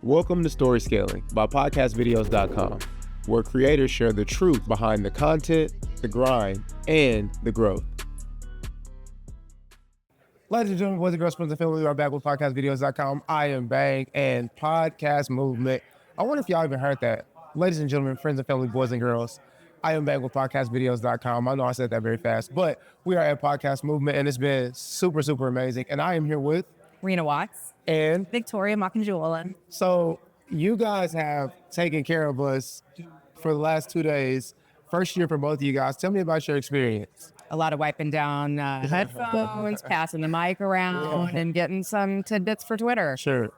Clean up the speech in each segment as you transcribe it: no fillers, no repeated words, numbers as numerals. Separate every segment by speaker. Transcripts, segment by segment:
Speaker 1: Welcome to Story Scaling by podcastvideos.com, where creators share the truth behind the content, the grind, and the growth. Ladies and gentlemen, boys and girls, friends and family, we are back with podcastvideos.com. I am Baang and Podcast Movement. I wonder if y'all even heard that. Ladies and gentlemen, friends and family, boys and girls, I am back with podcastvideos.com. I know I said that very fast, but we are at Podcast Movement, and it's been super, super amazing. And I am here with
Speaker 2: Reena Watts
Speaker 1: and
Speaker 2: Victoria Makanjuola.
Speaker 1: So you guys have taken care of us for the last 2 days. First year for both of you guys. Tell me about your experience.
Speaker 2: A lot of wiping down headphones, passing the mic around, and getting some tidbits for Twitter.
Speaker 1: Sure.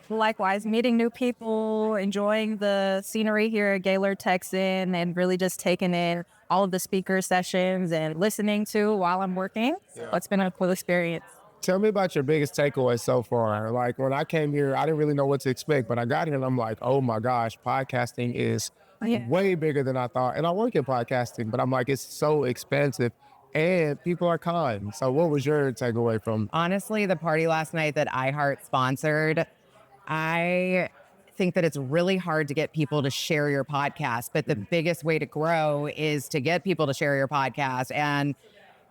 Speaker 2: Likewise, meeting new people, enjoying the scenery here at Gaylord, Texas, and really just taking in all of the speaker sessions and listening to while I'm working. So it's been a cool experience.
Speaker 1: Tell me about your biggest takeaway so far. Like when I came here, I didn't really know what to expect, but I got here and I'm like, oh my gosh, podcasting is way bigger than I thought. And I work in podcasting, but I'm like, it's so expensive and people are kind. So what was your takeaway from?
Speaker 2: Honestly, the party last night that iHeart sponsored, I think that it's really hard to get people to share your podcast, but the biggest way to grow is to get people to share your podcast. And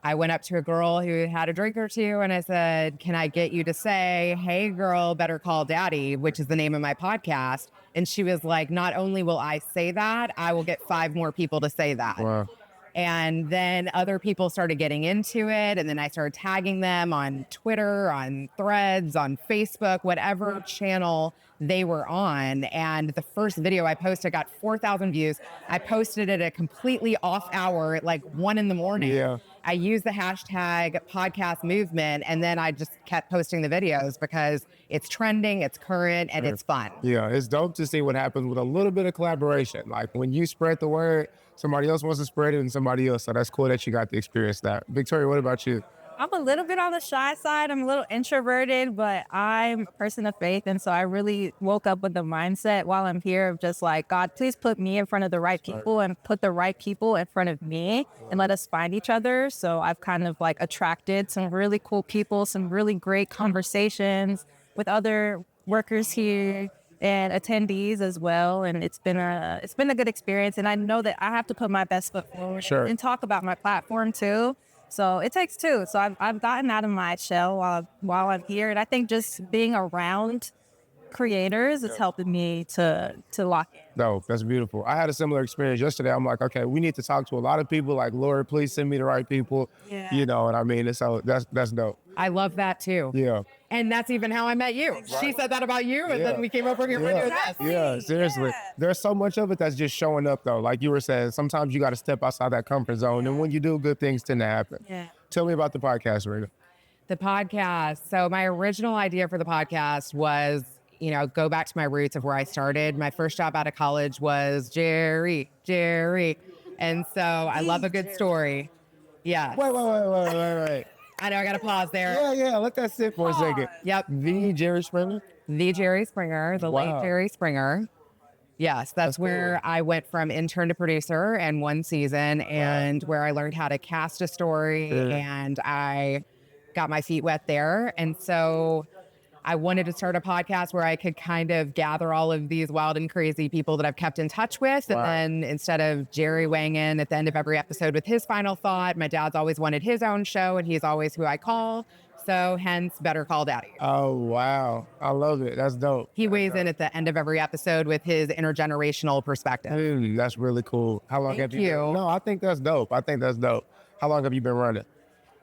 Speaker 2: I went up to a girl who had a drink or two and I said, can I get you to say, hey girl, better call daddy, which is the name of my podcast. And she was like, not only will I say that, I will get 5 more people to say that.
Speaker 1: Wow.
Speaker 2: And then other people started getting into it. And then I started tagging them on Twitter, on Threads, on Facebook, whatever channel they were on. And the first video I posted got 4,000 views. I posted it at a completely off hour at like 1 a.m.
Speaker 1: Yeah.
Speaker 2: I used the hashtag podcast movement, and then I just kept posting the videos because it's trending, it's current, and it's fun.
Speaker 1: Yeah, it's dope to see what happens with a little bit of collaboration. Like when you spread the word, somebody else wants to spread it and somebody else. So that's cool that you got to experience that. Victoria, what about you?
Speaker 3: I'm a little bit on the shy side. I'm a little introverted, but I'm a person of faith. And so I really woke up with the mindset while I'm here of just like, God, please put me in front of the right people and put the right people in front of me and let us find each other. So I've kind of like attracted some really cool people, some really great conversations with other workers here and attendees as well. And it's been a good experience. And I know that I have to put my best foot forward and talk about my platform too. So it takes two. So I've gotten out of my shell while I'm here. And I think just being around creators is helping me to lock in.
Speaker 1: No, that's beautiful. I had a similar experience yesterday. I'm like, okay, we need to talk to a lot of people. Like, Lord, please send me the right people.
Speaker 3: Yeah.
Speaker 1: You know what I mean? And so that's dope.
Speaker 2: I love that too.
Speaker 1: Yeah.
Speaker 2: And that's even how I met you. Right. She said that about you, and then we came over here for this.
Speaker 1: Yeah, seriously.
Speaker 3: Yeah.
Speaker 1: There's so much of it that's just showing up, though. Like you were saying, sometimes you got to step outside that comfort zone. And when you do, good things tend to happen.
Speaker 3: Yeah.
Speaker 1: Tell me about the podcast, Reena.
Speaker 2: The podcast. So my original idea for the podcast was, go back to my roots of where I started. My first job out of college was Jerry. And so I love a good story. Yeah.
Speaker 1: Wait.
Speaker 2: I know, I got to pause there.
Speaker 1: Yeah, let that sit for a second.
Speaker 2: Yep.
Speaker 1: The Jerry Springer?
Speaker 2: The Jerry Springer, the late Jerry Springer. Yes, that's where I went from intern to producer in 1 season and where I learned how to cast a story and I got my feet wet there. And so I wanted to start a podcast where I could kind of gather all of these wild and crazy people that I've kept in touch with. And then instead of Jerry weighing in at the end of every episode with his final thought, my dad's always wanted his own show and he's always who I call. So hence, Better Call Daddy.
Speaker 1: Oh, wow. I love it. That's dope.
Speaker 2: He weighs in at the end of every episode with his intergenerational perspective.
Speaker 1: That's really cool. How long have you been? No, I think that's dope. How long have you been running?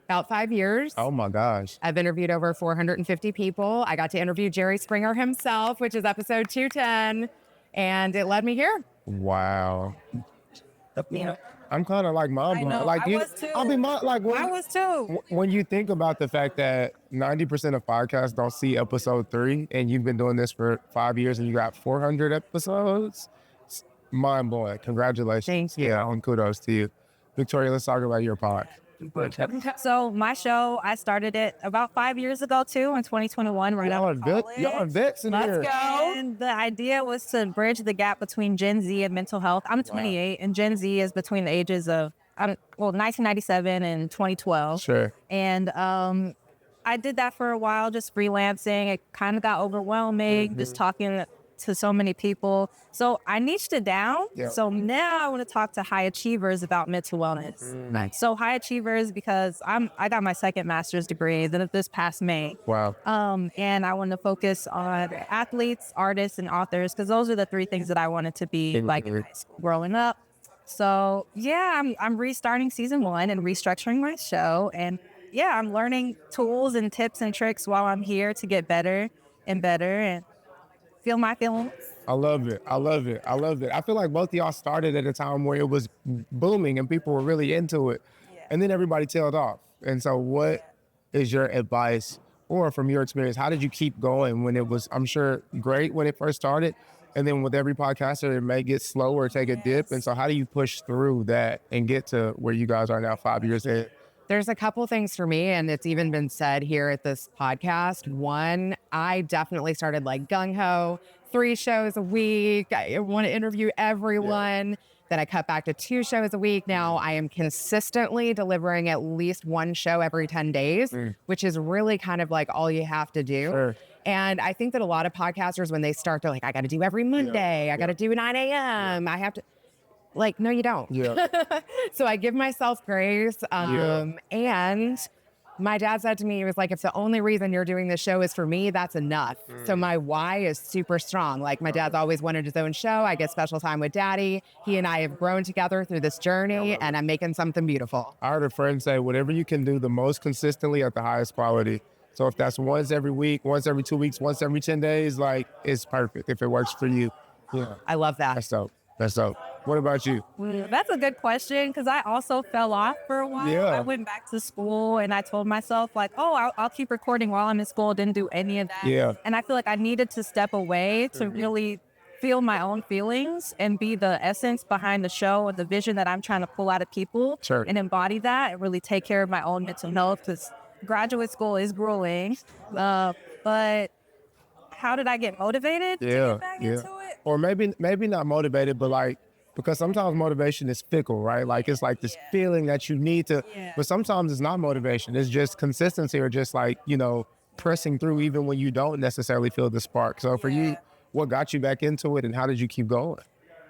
Speaker 2: About 5 years.
Speaker 1: Oh my gosh.
Speaker 2: I've interviewed over 450 people. I got to interview Jerry Springer himself, which is episode 210, and it led me here.
Speaker 1: Wow.
Speaker 3: Yeah.
Speaker 1: I'm kind of like mind blown. Like
Speaker 3: I was too.
Speaker 1: I
Speaker 3: was too.
Speaker 1: When you think about the fact that 90% of podcasts don't see episode 3, and you've been doing this for 5 years, and you got 400 episodes, it's mind blowing. Congratulations.
Speaker 2: Thank you.
Speaker 1: Yeah, and kudos to you, Victoria. Let's talk about your pod.
Speaker 3: So my show, I started it about 5 years ago too, in 2021, right
Speaker 1: Y'all
Speaker 3: after college.
Speaker 1: Y'all are vets in here.
Speaker 3: Let's go. And the idea was to bridge the gap between Gen Z and mental health. I'm 28, and Gen Z is between the ages of 1997 and 2012.
Speaker 1: Sure.
Speaker 3: And I did that for a while, just freelancing. It kind of got overwhelming, just talking to so many people. So I niched it down.
Speaker 1: Yeah.
Speaker 3: So now I want to talk to high achievers about mental wellness.
Speaker 2: Nice.
Speaker 3: So high achievers, because I got my second master's degree this past May.
Speaker 1: Wow.
Speaker 3: And I want to focus on athletes, artists, and authors, because those are the three things that I wanted to be like in high school growing up. So yeah, I'm restarting season 1 and restructuring my show. And yeah, I'm learning tools and tips and tricks while I'm here to get better and better and feel my feelings.
Speaker 1: I love it. I love it. I love it. I feel like both of y'all started at a time where it was booming and people were really into it.
Speaker 3: Yeah.
Speaker 1: And then everybody tailed off. And so what is your advice, or from your experience, how did you keep going when it was, I'm sure, great when it first started? And then with every podcaster, it may get slow or take a dip. And so how do you push through that and get to where you guys are now 5 years in?
Speaker 2: There's a couple things for me, and it's even been said here at this podcast. One, I definitely started like gung-ho, 3 shows a week. I want to interview everyone. Yeah. Then I cut back to 2 shows a week. Now I am consistently delivering at least 1 show every 10 days, which is really kind of like all you have to do.
Speaker 1: Sure.
Speaker 2: And I think that a lot of podcasters, when they start, they're like, I got to do every Monday. I got to do 9 a.m. I have to. Like, no, you don't.
Speaker 1: Yeah.
Speaker 2: So I give myself grace. And my dad said to me, he was like, if the only reason you're doing this show is for me, that's enough. So my why is super strong. Like, my dad's always wanted his own show. I get special time with daddy. He and I have grown together through this journey, and I'm making something beautiful.
Speaker 1: I heard a friend say, whatever you can do the most consistently at the highest quality. So if that's once every week, once every 2 weeks, once every 10 days, like, it's perfect if it works for you. Yeah.
Speaker 2: I love that.
Speaker 1: That's dope. That's dope. What about you?
Speaker 3: That's a good question, because I also fell off for a while.
Speaker 1: Yeah.
Speaker 3: I went back to school and I told myself like, oh, I'll keep recording while I'm in school. Didn't do any of that.
Speaker 1: Yeah.
Speaker 3: And I feel like I needed to step away to really feel my own feelings and be the essence behind the show and the vision that I'm trying to pull out of people.
Speaker 1: Sure.
Speaker 3: And embody that and really take care of my own mental health, because graduate school is grueling. But how did I get motivated to get back into it?
Speaker 1: Or maybe not motivated, but like, because sometimes motivation is fickle, right? Like, it's like this feeling that you need to, but sometimes it's not motivation. It's just consistency, or just like, pressing through even when you don't necessarily feel the spark. So for you, what got you back into it, and how did you keep going?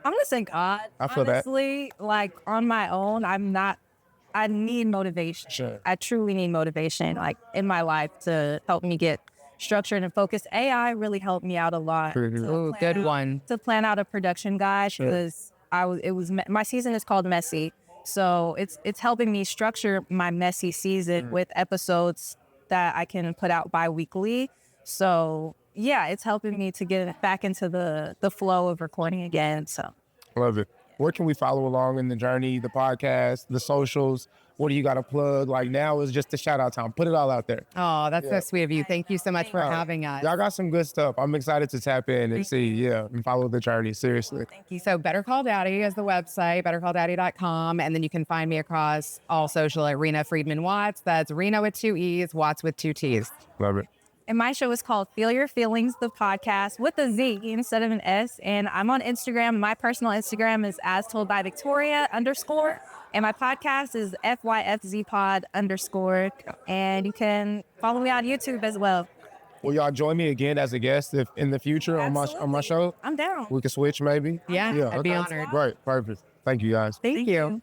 Speaker 3: I'm going to say God.
Speaker 1: I feel
Speaker 3: honestly, like on my own, I need motivation.
Speaker 1: Sure.
Speaker 3: I truly need motivation, like in my life, to help me get structured and focused. AI really helped me out a lot.
Speaker 2: Ooh, good one.
Speaker 3: To plan out a production guide, because my season is called Messy. So it's helping me structure my messy season with episodes that I can put out bi-weekly. So yeah, it's helping me to get back into the flow of recording again. So
Speaker 1: Love it. Where can we follow along in the journey, the podcast, the socials? What do you got to plug? Like, now is just the shout out time. Put it all out there.
Speaker 2: Oh, that's so sweet of you. Thank you so much for having us.
Speaker 1: Y'all got some good stuff. I'm excited to tap in and see, and follow the journey. Seriously.
Speaker 2: Thank you. So Better Call Daddy is the website, bettercalldaddy.com. And then you can find me across all social at Reena Friedman Watts. That's Reena with 2 E's, Watts with 2 T's.
Speaker 1: Love it.
Speaker 3: And my show is called Feel Your Feelings, the podcast, with a Z instead of an S. And I'm on Instagram. My personal Instagram is as told by Victoria _. And my podcast is FYFZpod _. And you can follow me on YouTube as well.
Speaker 1: Will y'all join me again as a guest if in the future on my show?
Speaker 3: I'm down.
Speaker 1: We can switch maybe?
Speaker 2: Yeah, I'd be honored.
Speaker 1: Great. Perfect. Thank you guys.
Speaker 2: Thank you.